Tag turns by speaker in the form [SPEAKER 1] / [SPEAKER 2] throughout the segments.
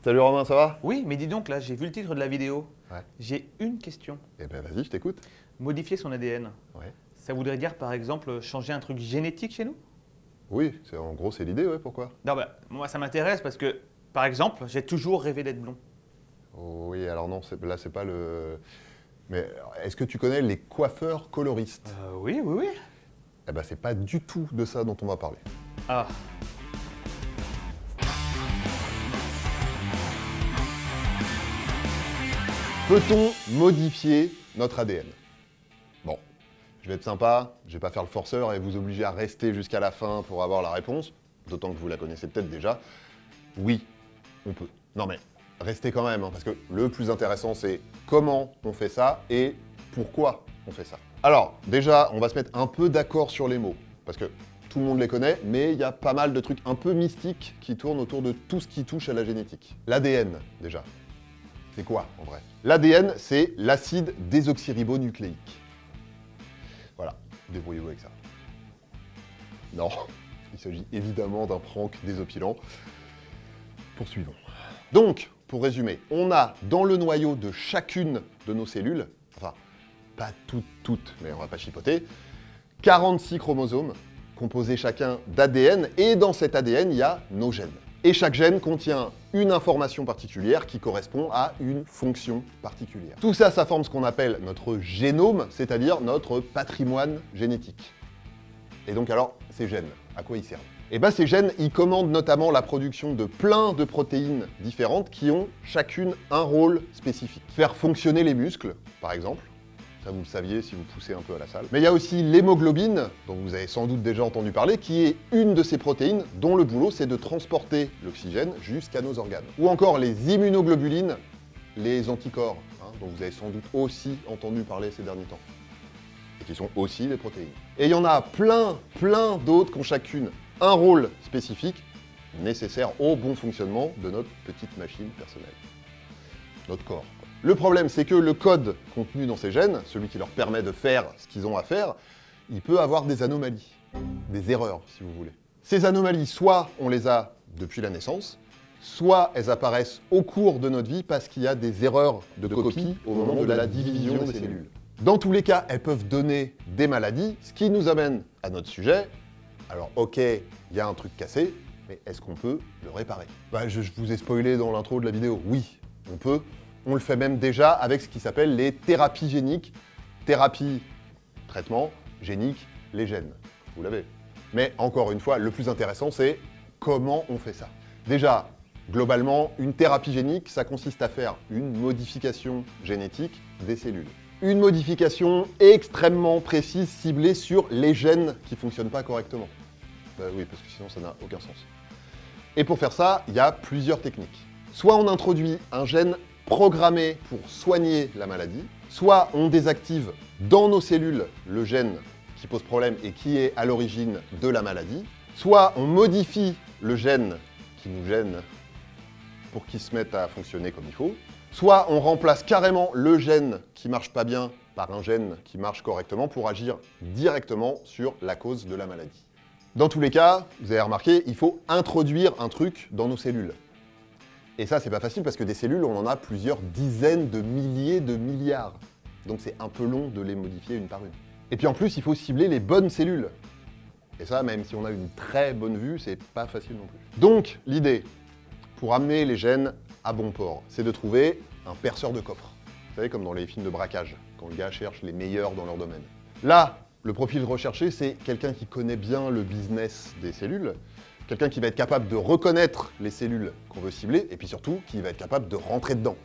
[SPEAKER 1] Salut Romain, ça va?
[SPEAKER 2] Oui, mais dis donc, là, j'ai vu le titre de la vidéo.
[SPEAKER 1] Ouais.
[SPEAKER 2] J'ai une question.
[SPEAKER 1] Eh ben vas-y, je t'écoute.
[SPEAKER 2] Modifier son ADN,
[SPEAKER 1] Ouais.
[SPEAKER 2] ça voudrait dire, par exemple, changer un truc génétique chez nous?
[SPEAKER 1] Oui, en gros c'est l'idée, ouais, pourquoi?
[SPEAKER 2] Non, bah, moi, ça m'intéresse parce que, par exemple, j'ai toujours rêvé d'être blond.
[SPEAKER 1] Oh, oui, alors non, là c'est pas le... Mais est-ce que tu connais les coiffeurs coloristes?
[SPEAKER 2] Oui, oui, oui.
[SPEAKER 1] Eh ben c'est pas du tout de ça dont on va parler.
[SPEAKER 2] Ah,
[SPEAKER 1] Peut-on modifier notre ADN? Bon, je vais être sympa, je vais pas faire le forceur et vous obliger à rester jusqu'à la fin pour avoir la réponse, d'autant que vous la connaissez peut-être déjà. Oui, on peut. Non mais, restez quand même, hein, parce que le plus intéressant c'est comment on fait ça et pourquoi on fait ça. Alors, déjà, on va se mettre un peu d'accord sur les mots, parce que tout le monde les connaît, mais il y a pas mal de trucs un peu mystiques qui tournent autour de tout ce qui touche à la génétique. L'ADN, déjà. C'est quoi, en vrai? L'ADN, c'est l'acide désoxyribonucléique. Voilà, débrouillez-vous avec ça. Non, il s'agit évidemment d'un prank désopilant. Poursuivons. Donc, pour résumer, on a dans le noyau de chacune de nos cellules, enfin, pas toutes, mais on va pas chipoter, 46 chromosomes, composés chacun d'ADN, et dans cet ADN, il y a nos gènes. Et chaque gène contient une information particulière qui correspond à une fonction particulière. Tout ça, ça forme ce qu'on appelle notre génome, c'est-à-dire notre patrimoine génétique. Et donc alors, ces gènes, à quoi ils servent? Eh bien ces gènes, ils commandent notamment la production de plein de protéines différentes qui ont chacune un rôle spécifique. Faire fonctionner les muscles, par exemple. Ça, vous le saviez si vous poussez un peu à la salle. Mais il y a aussi l'hémoglobine, dont vous avez sans doute déjà entendu parler, qui est une de ces protéines dont le boulot, c'est de transporter l'oxygène jusqu'à nos organes. Ou encore les immunoglobulines, les anticorps, hein, dont vous avez sans doute aussi entendu parler ces derniers temps. Et qui sont aussi des protéines. Et il y en a plein d'autres qui ont chacune un rôle spécifique, nécessaire au bon fonctionnement de notre petite machine personnelle. Notre corps. Le problème, c'est que le code contenu dans ces gènes, celui qui leur permet de faire ce qu'ils ont à faire, il peut avoir des anomalies, des erreurs, si vous voulez. Ces anomalies, soit on les a depuis la naissance, soit elles apparaissent au cours de notre vie parce qu'il y a des erreurs de copie au moment de la division des cellules. Dans tous les cas, elles peuvent donner des maladies, ce qui nous amène à notre sujet. Alors ok, il y a un truc cassé, mais est-ce qu'on peut le réparer? Je vous ai spoilé dans l'intro de la vidéo, oui, on peut. On le fait même déjà avec ce qui s'appelle les thérapies géniques. Thérapie, traitement, génique, les gènes. Vous l'avez. Mais encore une fois, le plus intéressant, c'est comment on fait ça. Déjà, globalement, une thérapie génique, ça consiste à faire une modification génétique des cellules. Une modification extrêmement précise, ciblée sur les gènes qui ne fonctionnent pas correctement. Oui, parce que sinon ça n'a aucun sens. Et pour faire ça, il y a plusieurs techniques. Soit on introduit un gène programmé pour soigner la maladie, soit on désactive dans nos cellules le gène qui pose problème et qui est à l'origine de la maladie, soit on modifie le gène qui nous gêne pour qu'il se mette à fonctionner comme il faut, soit on remplace carrément le gène qui marche pas bien par un gène qui marche correctement pour agir directement sur la cause de la maladie. Dans tous les cas, vous avez remarqué, il faut introduire un truc dans nos cellules. Et ça, c'est pas facile parce que des cellules, on en a plusieurs dizaines de milliers de milliards. Donc c'est un peu long de les modifier une par une. Et puis en plus, il faut cibler les bonnes cellules. Et ça, même si on a une très bonne vue, c'est pas facile non plus. Donc, l'idée, pour amener les gènes à bon port, c'est de trouver un perceur de coffre. Vous savez, comme dans les films de braquage, quand le gars cherche les meilleurs dans leur domaine. Là, le profil recherché, c'est quelqu'un qui connaît bien le business des cellules, quelqu'un qui va être capable de reconnaître les cellules qu'on veut cibler, et puis surtout, qui va être capable de rentrer dedans.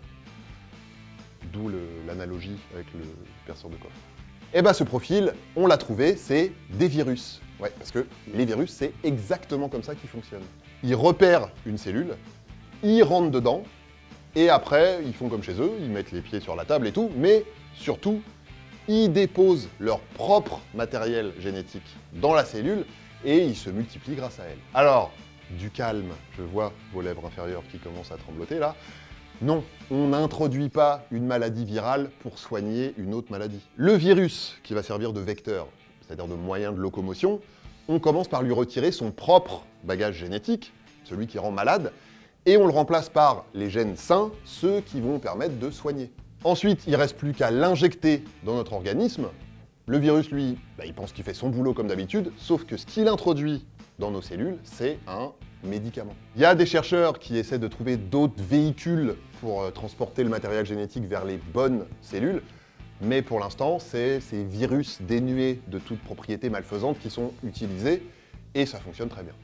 [SPEAKER 1] D'où l'analogie avec le perceur de coffre. Et bien ce profil, on l'a trouvé, c'est des virus. Ouais, parce que les virus, c'est exactement comme ça qu'ils fonctionnent. Ils repèrent une cellule, ils rentrent dedans, et après, ils font comme chez eux, ils mettent les pieds sur la table et tout, mais surtout, ils déposent leur propre matériel génétique dans la cellule, et ils se multiplient grâce à elle. Alors, du calme, je vois vos lèvres inférieures qui commencent à trembloter là. Non, on n'introduit pas une maladie virale pour soigner une autre maladie. Le virus, qui va servir de vecteur, c'est-à-dire de moyen de locomotion, on commence par lui retirer son propre bagage génétique, celui qui rend malade, et on le remplace par les gènes sains, ceux qui vont permettre de soigner. Ensuite, il ne reste plus qu'à l'injecter dans notre organisme. Le virus, lui, il pense qu'il fait son boulot comme d'habitude, sauf que ce qu'il introduit dans nos cellules, c'est un médicament. Il y a des chercheurs qui essaient de trouver d'autres véhicules pour transporter le matériel génétique vers les bonnes cellules, mais pour l'instant, c'est ces virus dénués de toute propriété malfaisante qui sont utilisés, et ça fonctionne très bien.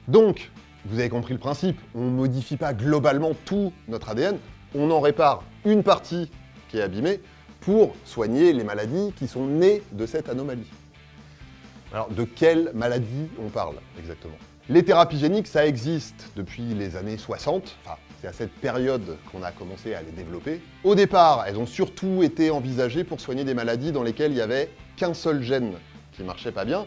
[SPEAKER 1] Donc, vous avez compris le principe, on ne modifie pas globalement tout notre ADN, on en répare une partie qui est abîmée pour soigner les maladies qui sont nées de cette anomalie. Alors, de quelle maladie on parle exactement? Les thérapies géniques, ça existe depuis les années 60, enfin, c'est à cette période qu'on a commencé à les développer. Au départ, elles ont surtout été envisagées pour soigner des maladies dans lesquelles il n'y avait qu'un seul gène qui marchait pas bien,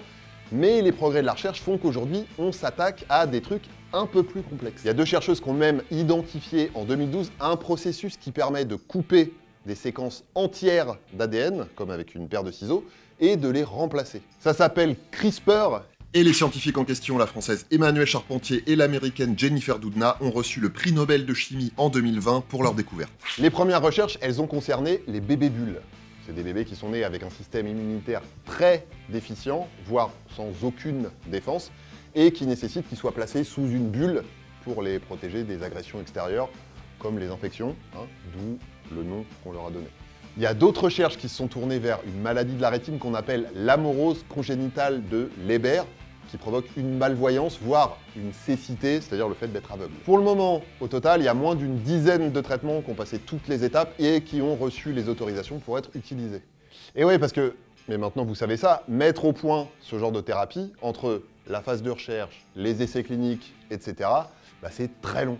[SPEAKER 1] mais les progrès de la recherche font qu'aujourd'hui, on s'attaque à des trucs un peu plus complexes. Il y a deux chercheuses qui ont même identifié en 2012 un processus qui permet de couper des séquences entières d'ADN, comme avec une paire de ciseaux, et de les remplacer. Ça s'appelle CRISPR.
[SPEAKER 3] Et les scientifiques en question, la française Emmanuelle Charpentier et l'américaine Jennifer Doudna, ont reçu le prix Nobel de chimie en 2020 pour leur découverte.
[SPEAKER 1] Les premières recherches, elles ont concerné les bébés bulles. C'est des bébés qui sont nés avec un système immunitaire très déficient, voire sans aucune défense, et qui nécessitent qu'ils soient placés sous une bulle pour les protéger des agressions extérieures, comme les infections, d'où le nom qu'on leur a donné. Il y a d'autres recherches qui se sont tournées vers une maladie de la rétine qu'on appelle l'amorose congénitale de Leber, qui provoque une malvoyance, voire une cécité, c'est-à-dire le fait d'être aveugle. Pour le moment, au total, il y a moins d'une dizaine de traitements qui ont passé toutes les étapes et qui ont reçu les autorisations pour être utilisés. Et oui, parce que, mais maintenant vous savez ça, mettre au point ce genre de thérapie, entre la phase de recherche, les essais cliniques, etc., c'est très long.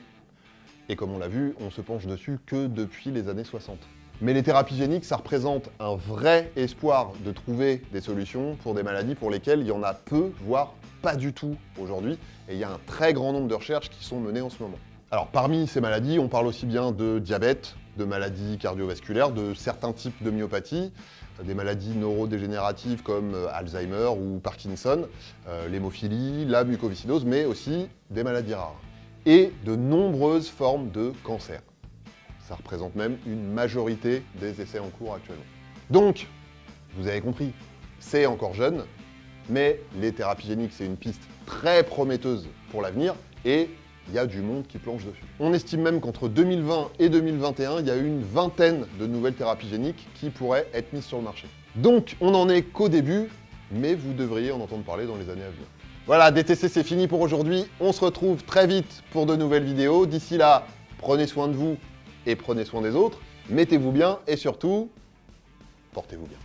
[SPEAKER 1] Et comme on l'a vu, on se penche dessus que depuis les années 60. Mais les thérapies géniques, ça représente un vrai espoir de trouver des solutions pour des maladies pour lesquelles il y en a peu, voire pas du tout aujourd'hui. Et il y a un très grand nombre de recherches qui sont menées en ce moment. Alors parmi ces maladies, on parle aussi bien de diabète, de maladies cardiovasculaires, de certains types de myopathies, des maladies neurodégénératives comme Alzheimer ou Parkinson, l'hémophilie, la mucoviscidose, mais aussi des maladies rares. Et de nombreuses formes de cancer. Ça représente même une majorité des essais en cours actuellement. Donc, vous avez compris, c'est encore jeune, mais les thérapies géniques, c'est une piste très prometteuse pour l'avenir, et il y a du monde qui planche dessus. On estime même qu'entre 2020 et 2021, il y a eu une vingtaine de nouvelles thérapies géniques qui pourraient être mises sur le marché. Donc, on n'en est qu'au début, mais vous devriez en entendre parler dans les années à venir. Voilà, DTC, c'est fini pour aujourd'hui. On se retrouve très vite pour de nouvelles vidéos. D'ici là, prenez soin de vous et prenez soin des autres. Mettez-vous bien et surtout, portez-vous bien.